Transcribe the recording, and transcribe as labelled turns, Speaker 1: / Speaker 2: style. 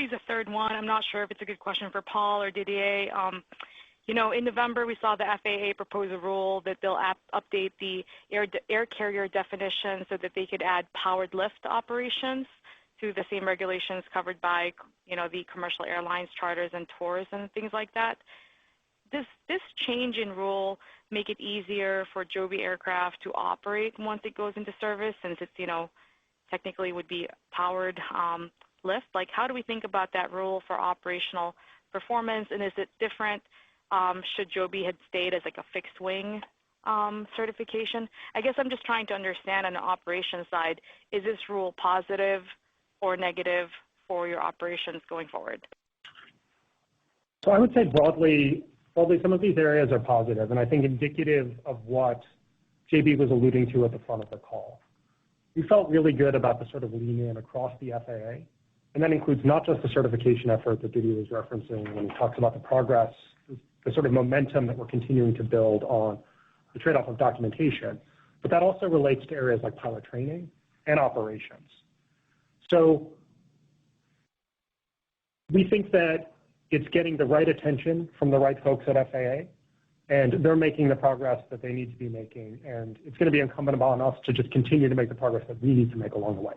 Speaker 1: squeeze a third one. I'm not sure if it's a good question for Paul or Didier. You know, in November, we saw the FAA propose a rule that they'll update the air carrier definition so that they could add powered lift operations to the same regulations covered by, you know, the commercial airlines, charters, and tours and things like that. Does this change in rule make it easier for Joby aircraft to operate once it goes into service, since it's, you know, technically would be powered lift? Like, how do we think about that rule for operational performance, and is it different should Joby had stayed as like a fixed wing certification? I guess I'm just trying to understand on the operations side, is this rule positive or negative for your operations going forward?
Speaker 2: So I would say broadly some of these areas are positive, and I think indicative of what JB was alluding to at the front of the call. We felt really good about the sort of lean in across the FAA, and that includes not just the certification effort that Didier was referencing when he talks about the progress, the sort of momentum that we're continuing to build on the trade-off of documentation, but that also relates to areas like pilot training and operations. So we think that it's getting the right attention from the right folks at FAA, and they're making the progress that they need to be making, and it's going to be incumbent upon us to just continue to make the progress that we need to make along the way.